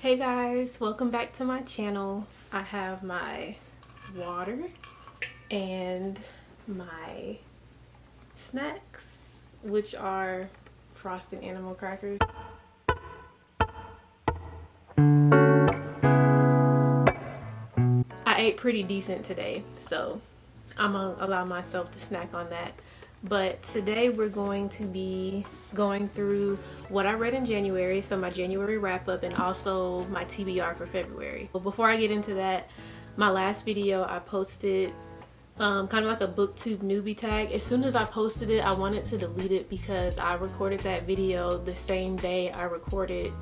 Hey guys, welcome back to my channel. I have my water and my snacks, which are frosted animal crackers. I ate pretty decent today, so I'm gonna allow myself to snack on that. But today we're going to be going through what I read in January, so my January wrap up, and also my TBR for February. But before I get into that, my last video I posted kind of like a booktube newbie tag. As soon as I posted it, I wanted to delete it because I recorded that video the same day I recorded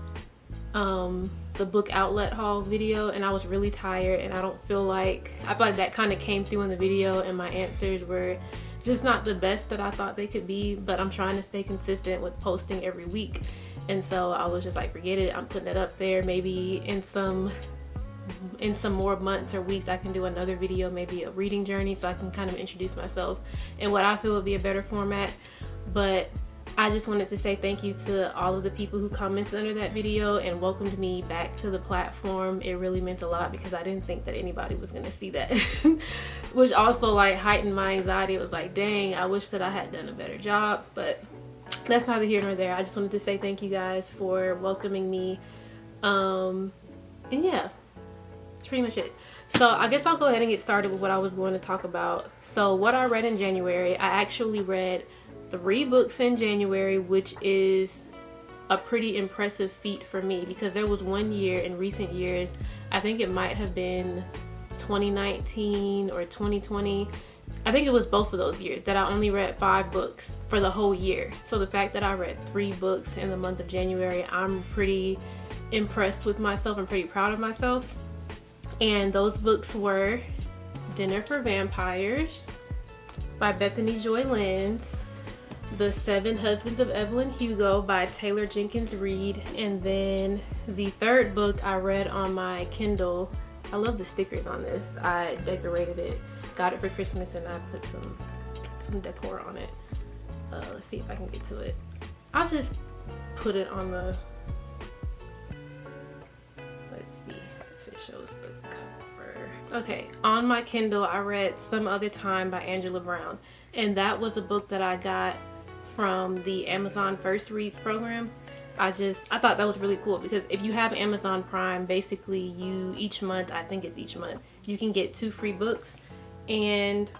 the book outlet haul video, and I was really tired, and I feel like that kind of came through in the video, and my answers were just not the best that I thought they could be. But I'm trying to stay consistent with posting every week, and so I was just like, forget it, I'm putting it up there. Maybe in some more months or weeks I can do another video, maybe a reading journey, so I can kind of introduce myself in what I feel would be a better format. But I just wanted to say thank you to all of the people who commented under that video and welcomed me back to the platform. It really meant a lot because I didn't think that anybody was going to see that, which also like heightened my anxiety. It was like, dang, I wish that I had done a better job, but that's neither here nor there. I just wanted to say thank you guys for welcoming me. And yeah, that's pretty much it. So I guess I'll go ahead and get started with what I was going to talk about. So what I read in January, I actually read 3 books in January, which is a pretty impressive feat for me because there was one year in recent years, I think it might have been 2019 or 2020, I think it was both of those years, that I only read 5 books for the whole year. So the fact that I read 3 books in the month of January, I'm pretty impressed with myself and pretty proud of myself. And those books were Dinner for Vampires by Bethany Joy Lenz, The 7 Husbands of Evelyn Hugo by Taylor Jenkins Reid, and then the 3rd book I read on my Kindle. I love the stickers on this. I decorated it, got it for Christmas, and I put some decor on it. Let's see if I can get to it. I'll just put it on the, let's see if it shows the cover. Okay, on my Kindle I read Some Other Time by Angela Brown, and that was a book that I got from the Amazon First Reads program. I thought that was really cool because if you have Amazon Prime, basically each month, I think it's each month, you can get 2 free books, and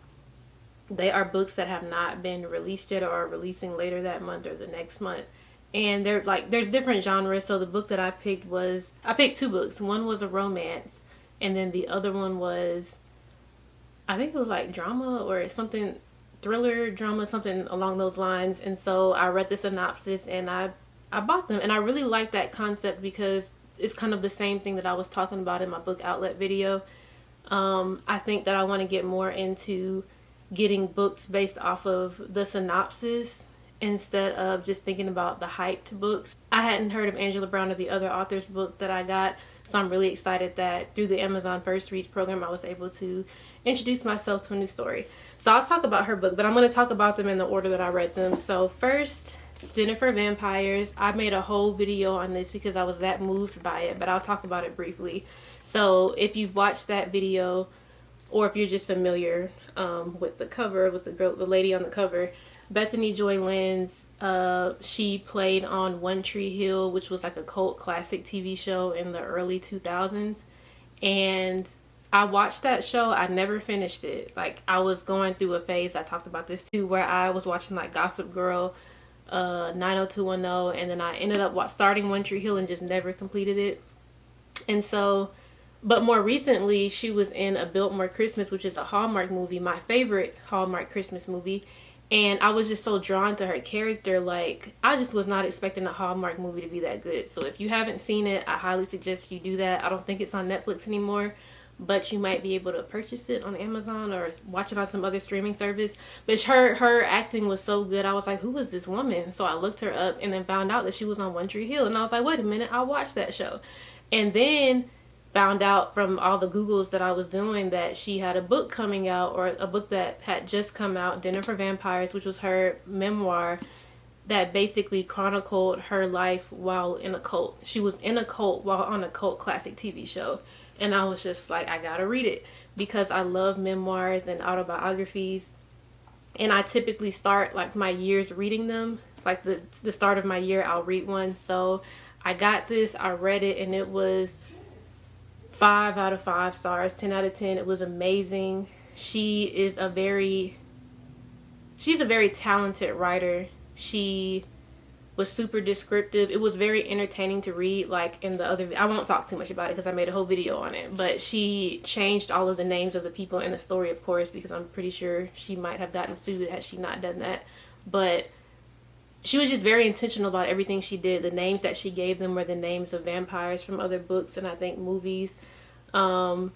they are books that have not been released yet or are releasing later that month or the next month. And they're like, there's different genres. So the book that I picked 2 books. One was a romance, and then the other one was, I think it was like drama or something, thriller, drama, something along those lines. And so I read the synopsis and I bought them, and I really like that concept because it's kind of the same thing that I was talking about in my book outlet video. I think that I want to get more into getting books based off of the synopsis instead of just thinking about the hyped books. I hadn't heard of Angela Brown or the other author's book that I got, so I'm really excited that through the Amazon First Reads program I was able to introduce myself to a new story. So I'll talk about her book, but I'm going to talk about them in the order that I read them. So first, Dinner for Vampires. I made a whole video on this because I was that moved by it, but I'll talk about it briefly. So if you've watched that video, or if you're just familiar with the cover, with the lady on the cover, Bethany Joy Lenz, she played on One Tree Hill, which was like a cult classic TV show in the early 2000s. And I watched that show. I never finished it. Like, I was going through a phase, I talked about this too, where I was watching like Gossip Girl, 90210, and then I ended up starting One Tree Hill and just never completed it. And so, but more recently, she was in A Biltmore Christmas, which is a Hallmark movie, my favorite Hallmark Christmas movie. And I was just so drawn to her character. Like, I just was not expecting a Hallmark movie to be that good. So if you haven't seen it, I highly suggest you do that. I don't think it's on Netflix anymore, but you might be able to purchase it on Amazon or watch it on some other streaming service. But her acting was so good. I was like, who is this woman? So I looked her up and then found out that she was on One Tree Hill. And I was like, wait a minute, I'll watch that show. And then found out from all the Googles that I was doing that she had a book coming out, or a book that had just come out, Dinner for Vampires, which was her memoir. that basically chronicled her life while in a cult. She was in a cult while on a cult classic TV show. And I was just like, I gotta read it because I love memoirs and autobiographies. And I typically start like my years reading them. Like the start of my year, I'll read one. So I got this, I read it, and it was 5 out of 5 stars, 10 out of 10. It was amazing. She's a very talented writer. She was super descriptive. It was very entertaining to read. Like in the other, I won't talk too much about it because I made a whole video on it, but she changed all of the names of the people in the story, of course, because I'm pretty sure she might have gotten sued had she not done that. But she was just very intentional about everything she did. The names that she gave them were the names of vampires from other books and I think movies. And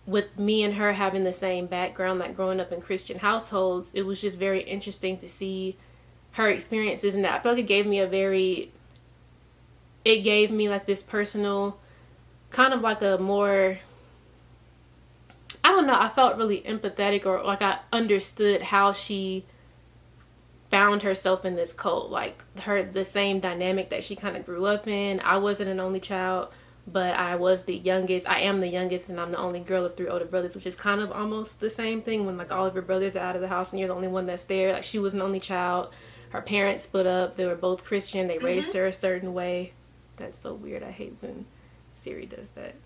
with me and her having the same background, like growing up in Christian households, it was just very interesting to see her experiences, and that I feel like it gave me like this personal, kind of like a more, I don't know, I felt really empathetic, or like I understood how she found herself in this cult, like the same dynamic that she kind of grew up in. I wasn't an only child, but I was the youngest. I am the youngest, and I'm the only girl of 3 older brothers, which is kind of almost the same thing when like all of your brothers are out of the house and you're the only one that's there. Like she was an only child. Her parents split up. They were both Christian. They raised her a certain way. That's so weird. I hate when Siri does that.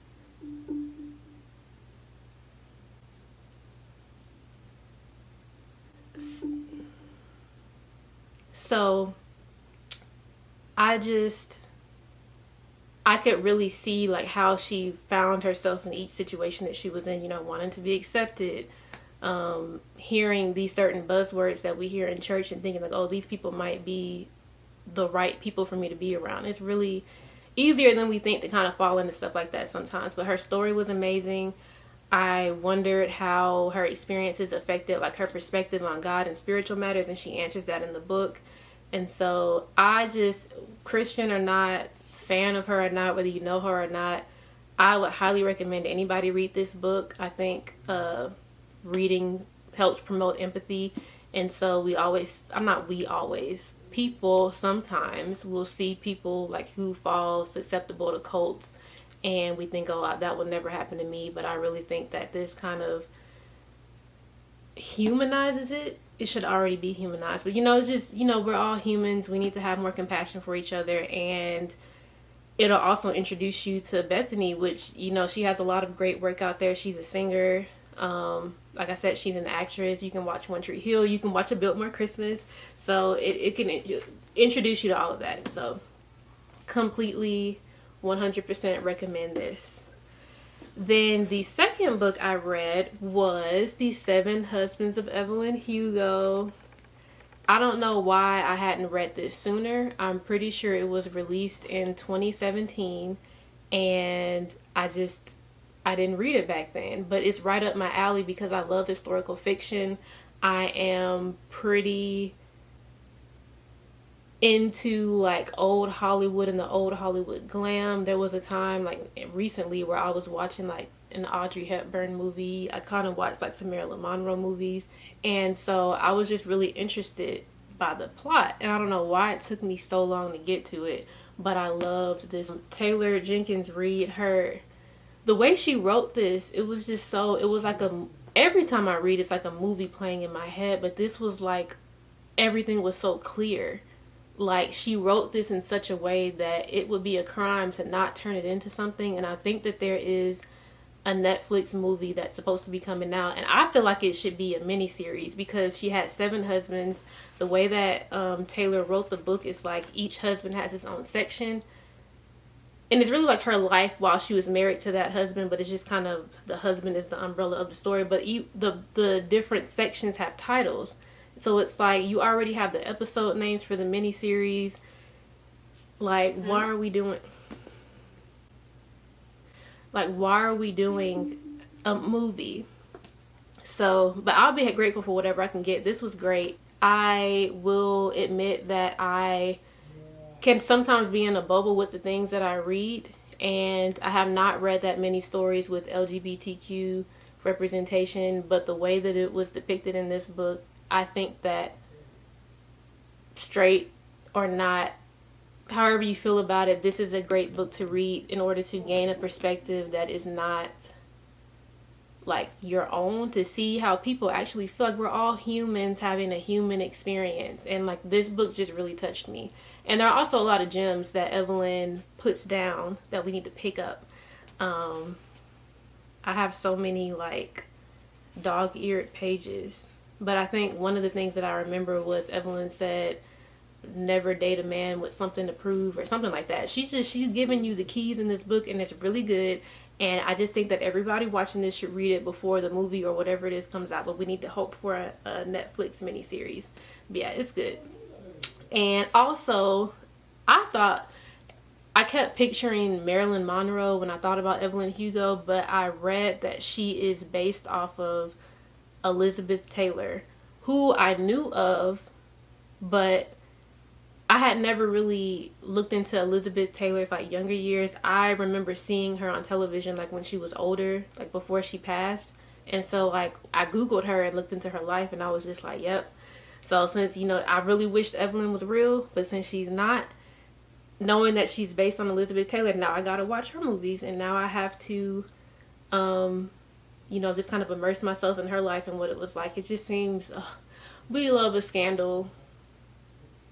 So I could really see like how she found herself in each situation that she was in, wanting to be accepted, hearing these certain buzzwords that we hear in church and thinking like, oh, these people might be the right people for me to be around. It's really easier than we think to kind of fall into stuff like that sometimes. But her story was amazing. I wondered how her experiences affected like her perspective on God and spiritual matters, and she answers that in the book. And so Christian or not, fan of her or not, whether you know her or not, I would highly recommend anybody read this book. I think reading helps promote empathy. And so people sometimes will see people like who fall susceptible to cults, and we think, oh, that would never happen to me. But I really think that this kind of humanizes it. It should already be humanized, but it's just, we're all humans. We need to have more compassion for each other. And it'll also introduce you to Bethany, which, she has a lot of great work out there. She's a singer. Like I said, she's an actress. You can watch One Tree Hill. You can watch A Built More Christmas. So it can introduce you to all of that. So completely 100% recommend this. Then the second book I read was The 7 Husbands of Evelyn Hugo. I don't know why I hadn't read this sooner. I'm pretty sure it was released in 2017, and I didn't read it back then. But it's right up my alley because I love historical fiction. I am pretty into like old Hollywood and the old Hollywood glam. There was a time like recently where I was watching like an Audrey Hepburn movie. I kind of watched like some Marilyn Monroe movies, and so I was just really interested by the plot, and I don't know why it took me so long to get to it, but I loved this. Taylor Jenkins Reid, the way she wrote this, it was like every time I read it's like a movie playing in my head, but this was like everything was so clear. Like she wrote this in such a way that it would be a crime to not turn it into something. And I think that there is a Netflix movie that's supposed to be coming out, and I feel like it should be a miniseries because she had 7 husbands. The way that Taylor wrote the book is like each husband has his own section, and it's really like her life while she was married to that husband, but it's just kind of the husband is the umbrella of the story. But the different sections have titles. So it's like you already have the episode names for the miniseries. Like, why are we doing a movie? So, but I'll be grateful for whatever I can get. This was great. I will admit that I can sometimes be in a bubble with the things that I read, and I have not read that many stories with LGBTQ representation, but the way that it was depicted in this book, I think that straight or not, however you feel about it, this is a great book to read in order to gain a perspective that is not like your own, to see how people actually feel. Like, we're all humans having a human experience, and like this book just really touched me. And there are also a lot of gems that Evelyn puts down that we need to pick up. I have so many like dog-eared pages, but I think one of the things that I remember was Evelyn said, never date a man with something to prove, or something like that. She's giving you the keys in this book, and it's really good. And I just think that everybody watching this should read it before the movie or whatever it is comes out. But we need to hope for a Netflix miniseries. But yeah, it's good. And also, I kept picturing Marilyn Monroe when I thought about Evelyn Hugo, but I read that she is based off of Elizabeth Taylor, who I knew of, but I had never really looked into Elizabeth Taylor's like younger years. I remember seeing her on television like when she was older, like before she passed. And so like I Googled her and looked into her life, and I was just like, yep. So since, I really wished Evelyn was real, but since she's not, knowing that she's based on Elizabeth Taylor, now I gotta watch her movies, and now I have to, just kind of immerse myself in her life and what it was like. It just seems, we love a scandal.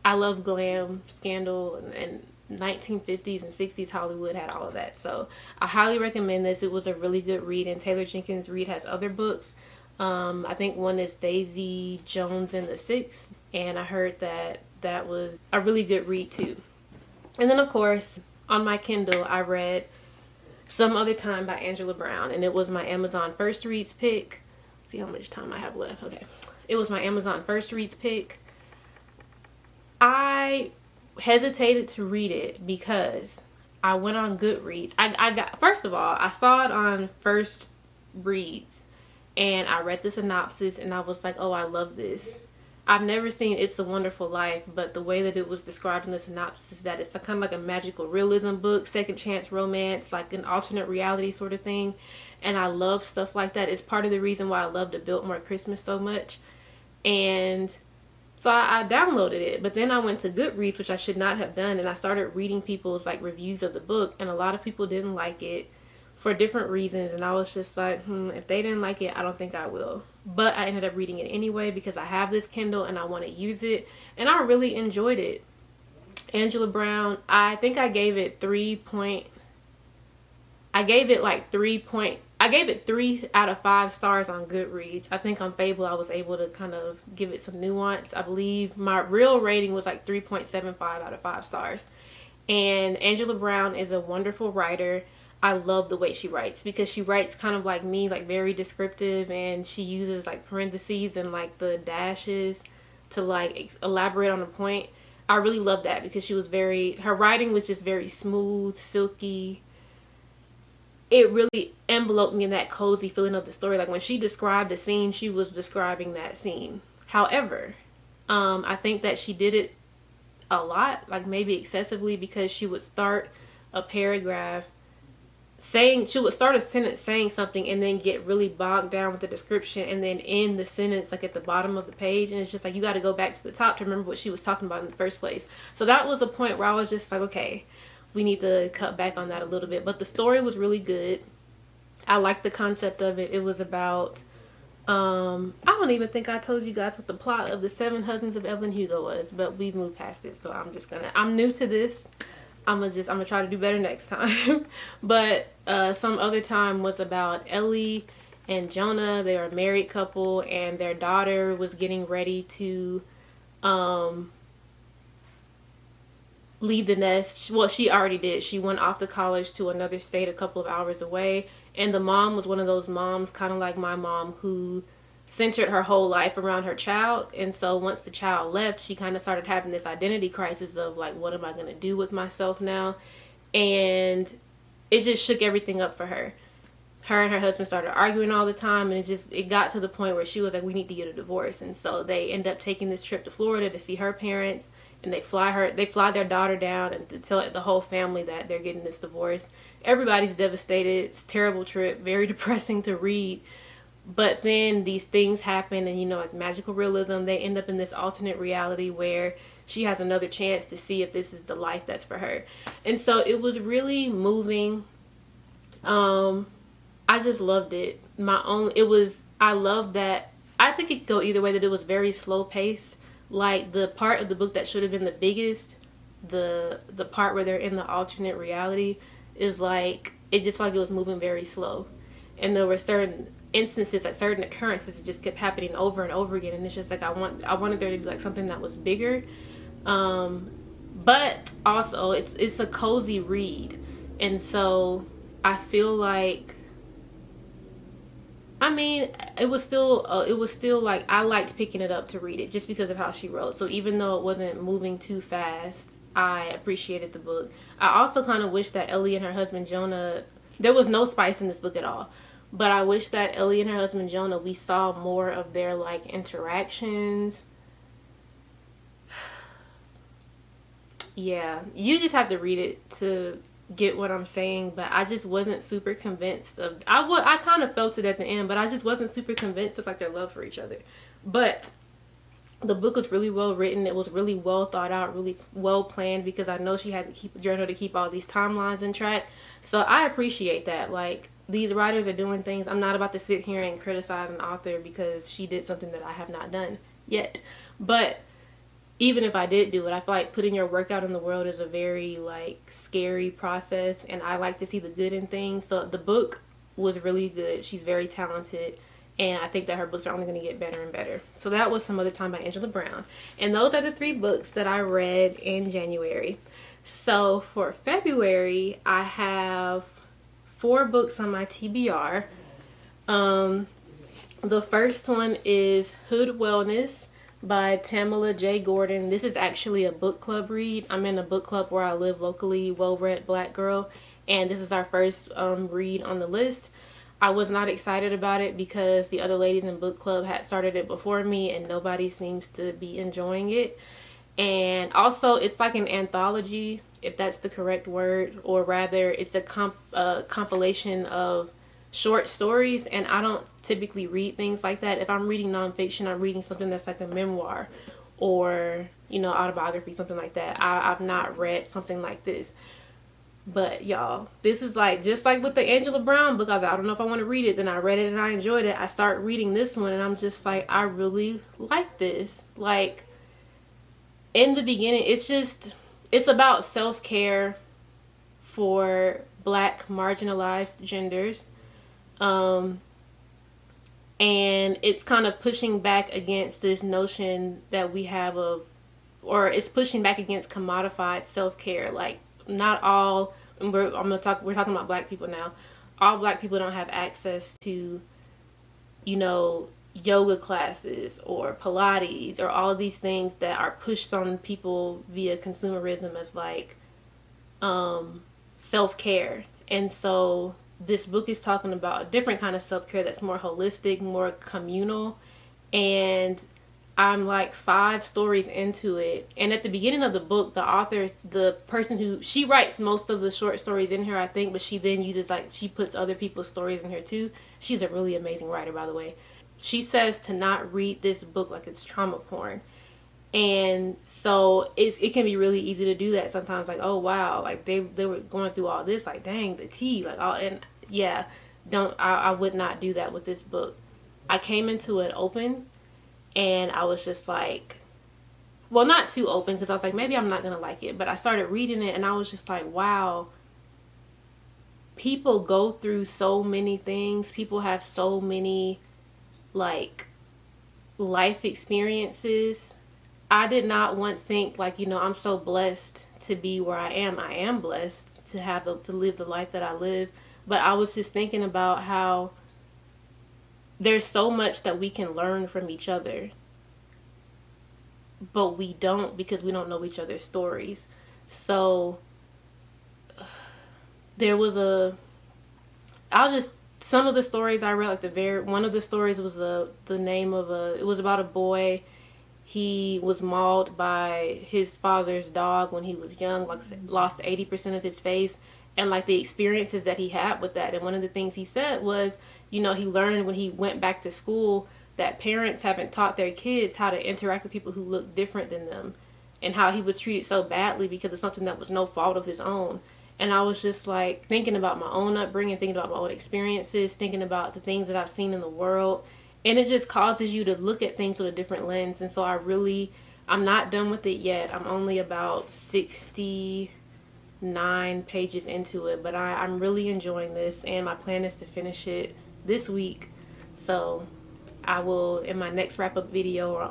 I love glam, scandal, and 1950s and 60s Hollywood had all of that. So I highly recommend this. It was a really good read, and Taylor Jenkins Reid has other books. I think one is Daisy Jones and the Six, and I heard that was a really good read too. And then of course, on my Kindle, I read Some Other Time by Angela Brown, and it was my Amazon First Reads pick. Let's see how much time I have left. Okay. It was my Amazon First Reads pick. I hesitated to read it because I went on Goodreads. First of all, I saw it on First Reads, and I read the synopsis, and I was like, oh, I love this. I've never seen It's a Wonderful Life, but the way that it was described in the synopsis is that it's kind of like a magical realism book, second chance romance, like an alternate reality sort of thing. And I love stuff like that. It's part of the reason why I loved A Biltmore Christmas so much. And so I downloaded it, but then I went to Goodreads, which I should not have done, and I started reading people's like reviews of the book, and a lot of people didn't like it for different reasons, and I was just like, if they didn't like it, I don't think I will. But I ended up reading it anyway because I have this Kindle and I want to use it, and I really enjoyed it. Angela Brown, I think I gave it 3 out of 5 stars on Goodreads. I think on Fable I was able to kind of give it some nuance. I believe my real rating was like 3.75 out of 5 stars. And Angela Brown is a wonderful writer. I love the way she writes because she writes kind of like me, like very descriptive, and she uses like parentheses and like the dashes to like elaborate on a point. I really love that because her writing was just very smooth, silky. It really enveloped me in that cozy feeling of the story. Like when she described a scene, she was describing that scene. However, I think that she did it a lot, like maybe excessively, because she would start a paragraph she would start a sentence saying something and then get really bogged down with the description and then end the sentence like at the bottom of the page, and it's just like you got to go back to the top to remember what she was talking about in the first place. So that was a point where I was just like, okay, we need to cut back on that a little bit. But the story was really good. I liked the concept of it. It was about I don't even think I told you guys what the plot of The Seven Husbands of Evelyn Hugo was, but we've moved past it, so I'm new to this. I'm gonna try to do better next time. But Some Other Time was about Ellie and Jonah. They were a married couple, and their daughter was getting ready to leave the nest. Well, she already did. She went off to college to another state a couple of hours away, and the mom was one of those moms, kind of like my mom, who centered her whole life around her child. And so once the child left, she kind of started having this identity crisis of like, what am I going to do with myself now? And it just shook everything up for her. Her and her husband started arguing all the time, and it got to the point where she was like, we need to get a divorce. And so they end up taking this trip to Florida to see her parents, and they fly their daughter down and to tell the whole family that they're getting this divorce. Everybody's devastated. It's a terrible trip, very depressing to read. But then these things happen, and like magical realism, they end up in this alternate reality where she has another chance to see if this is the life that's for her. And so it was really moving. I just loved it. I love that. I think it could go either way, that it was very slow paced. Like the part of the book that should have been the biggest, the part where they're in the alternate reality, is like, it just like it was moving very slow. And there were certain instances, like certain occurrences that just kept happening over and over again. And it's just like, I wanted there to be like something that was bigger. But also it's a cozy read. And so I feel like, I mean, it was still like, I liked picking it up to read it just because of how she wrote. So even though it wasn't moving too fast, I appreciated the book. I also kind of wish that Ellie and her husband Jonah, there was no spice in this book at all. But I wish that Ellie and her husband Jonah, we saw more of their like interactions. Yeah, you just have to read it to get what I'm saying, but I just wasn't super convinced of, I kind of felt it at the end, but I just wasn't super convinced of like their love for each other. But the book was really well written. It was really well thought out, really well planned, because I know she had to keep a journal to keep all these timelines in track. So I appreciate that. Like, these writers are doing things. I'm not about to sit here and criticize an author because she did something that I have not done yet. But even if I did do it, I feel like putting your work out in the world is a very like scary process, and I like to see the good in things. So the book was really good. She's very talented, and I think that her books are only going to get better and better. So that was Some Other Time by Angela Brown. And those are the 3 books that I read in January. So for February, I have 4 books on my TBR. The first one is Hood Wellness by Tamala J. Gordon. This is actually a book club read. I'm in a book club where I live locally, Well Read Black Girl, and this is our first read on the list. I was not excited about it because the other ladies in book club had started it before me and nobody seems to be enjoying it. And also it's like an anthology, if that's the correct word, or rather it's a compilation of short stories, and I don't typically read things like that. If I'm reading nonfiction, I'm reading something that's like a memoir or, you know, autobiography, something like that. I've not read something like this. But y'all, this is like, just like with the Angela Brown book, I was like, I don't know if I want to read it. Then I read it and I enjoyed it. I start reading this one and I'm just like, I really like this. Like, in the beginning, it's about self-care for Black marginalized genders. And it's kind of pushing back against this notion that we have of, or it's pushing back against commodified self-care. Like, not all, we're talking about Black people now. All Black people don't have access to, you know, yoga classes or Pilates or all of these things that are pushed on people via consumerism as like self-care. And so this book is talking about a different kind of self-care that's more holistic, more communal. And I'm like 5 stories into it. And at the beginning of the book, the author, the person who, she writes most of the short stories in here, I think, but she then uses, like, she puts other people's stories in here too. She's a really amazing writer, by the way. She says to not read this book like it's trauma porn. And so it can be really easy to do that sometimes. Like, oh wow, like they were going through all this, like dang, the tea, like all, and yeah, I would not do that with this book. I came into it open, and I was just like, well, not too open, because I was like, maybe I'm not gonna like it. But I started reading it, and I was just like, wow, people go through so many things. People have so many like life experiences. I did not once think like, you know, I'm so blessed to be where I am. I am blessed to have to live the life that I live. But I was just thinking about how there's so much that we can learn from each other, but we don't, because we don't know each other's stories. So there was some of the stories I read, like one of the stories was it was about a boy. He was mauled by his father's dog when he was young, like lost 80% of his face, and like the experiences that he had with that. And one of the things he said was, you know, he learned when he went back to school that parents haven't taught their kids how to interact with people who look different than them. and how he was treated so badly because of something that was no fault of his own. And I was just like thinking about my own upbringing, thinking about my own experiences, thinking about the things that I've seen in the world. And it just causes you to look at things with a different lens. And so I'm not done with it yet. I'm only about 69 pages into it, but I'm really enjoying this, and my plan is to finish it this week. So I will, in my next wrap-up video or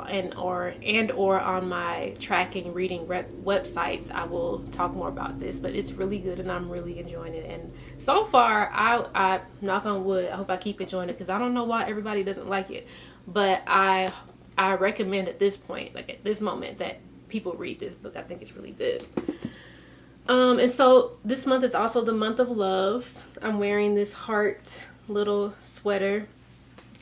on my tracking reading websites, I will talk more about this. But it's really good, and I'm really enjoying it. And so far, I knock on wood, I hope I keep enjoying it, because I don't know why everybody doesn't like it. But I recommend at this point, like at this moment, that people read this book. I think it's really good. And so this month is also the month of love. I'm wearing this heart little sweater.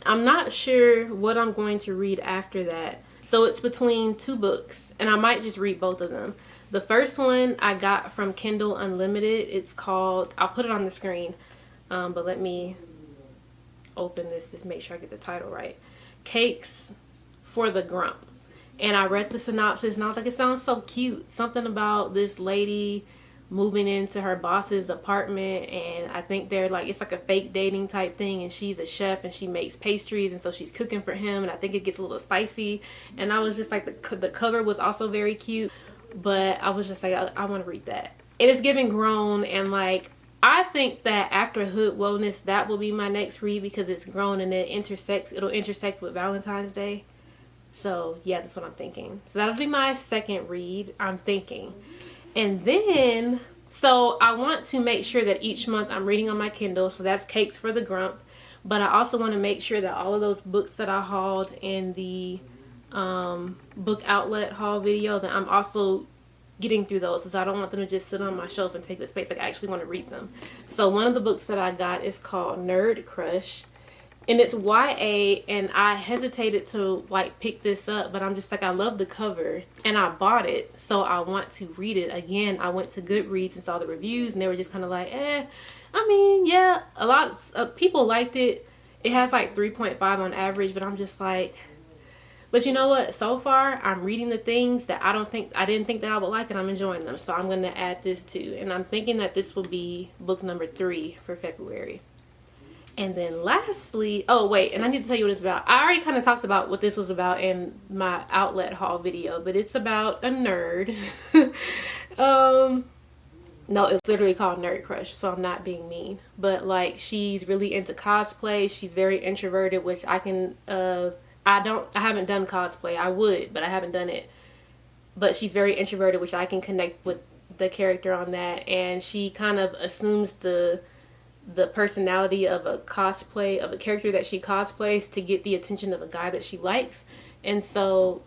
I'm not sure what I'm going to read after that. So it's between two books, and I might just read both of them. The first one I got from Kindle Unlimited. It's called, I'll put it on the screen, but let me open this just make sure I get the title right. Cakes for the Grump. And I read the synopsis, and I was like, it sounds so cute. Something about this lady moving into her boss's apartment, and I think they're like, it's like a fake dating type thing, and she's a chef and she makes pastries, and so she's cooking for him, and I think it gets a little spicy. And I was just like, the cover was also very cute, but I was just like, I want to read that. It is giving grown, and like, I think that after Hood Wellness, that will be my next read, because it's grown and it'll intersect with Valentine's Day. So yeah, that's what I'm thinking. So that'll be my second read, I'm thinking. And then, so I want to make sure that each month I'm reading on my Kindle. So that's Cakes for the Grump. But I also want to make sure that all of those books that I hauled in the book outlet haul video, that I'm also getting through those, because I don't want them to just sit on my shelf and take up space. Like, I actually want to read them. So one of the books that I got is called Nerd Crush. And it's YA, and I hesitated to like pick this up, but I'm just like, I love the cover, and I bought it, so I want to read it. Again, I went to Goodreads and saw the reviews, and they were just kind of like, I mean, yeah, a lot of people liked it. It has like 3.5 on average, but I'm just like, but you know what? So far, I'm reading the things that I didn't think that I would like, and I'm enjoying them. So I'm going to add this too, and I'm thinking that this will be book number 3 for February. And then lastly, oh wait, and I need to tell you what it's about. I already kind of talked about what this was about in my outlet haul video, but it's about a nerd. No, it's literally called Nerd Crush, so I'm not being mean. But like, she's really into cosplay. She's very introverted, which I haven't done cosplay. I would, but I haven't done it. But she's very introverted, which I can connect with the character on that. And she kind of assumes the personality of a character that she cosplays to get the attention of a guy that she likes. And so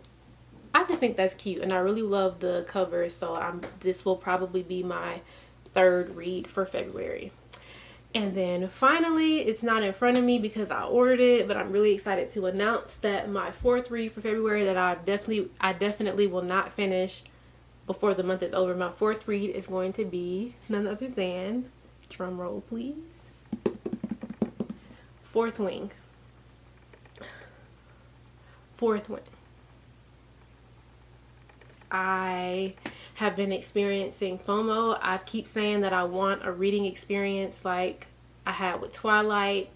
I just think that's cute, and I really love the cover. So this will probably be my 3rd read for February. And then finally, it's not in front of me because I ordered it, but I'm really excited to announce that my 4th read for February that I definitely will not finish before the month is over. My 4th read is going to be none other than, drum roll please, Fourth Wing. I have been experiencing FOMO. I keep saying that I want a reading experience like I had with Twilight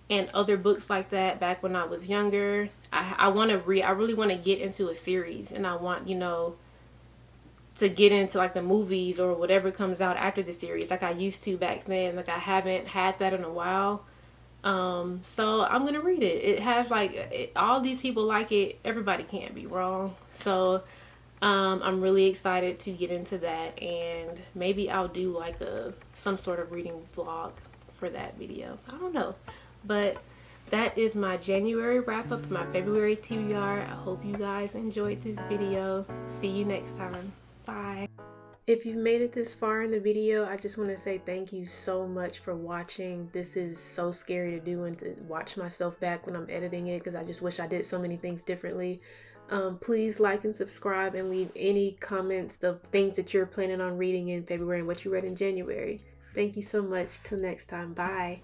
and other books like that back when I was younger. I really want to get into a series, and I want, to get into like the movies or whatever comes out after the series like I used to back then. Like, I haven't had that in a while. So I'm gonna read it. It has all these people like it. Everybody can't be wrong. So I'm really excited to get into that, and maybe I'll do like some sort of reading vlog for that video. I don't know, but that is my January wrap up, my February TBR. I hope you guys enjoyed this video. See you next time. Bye. If you've made it this far in the video, I just want to say thank you so much for watching. This is so scary to do, and to watch myself back when I'm editing it, because I just wish I did so many things differently. Please like and subscribe, and leave any comments of things that you're planning on reading in February and what you read in January. Thank you so much. Till next time. Bye.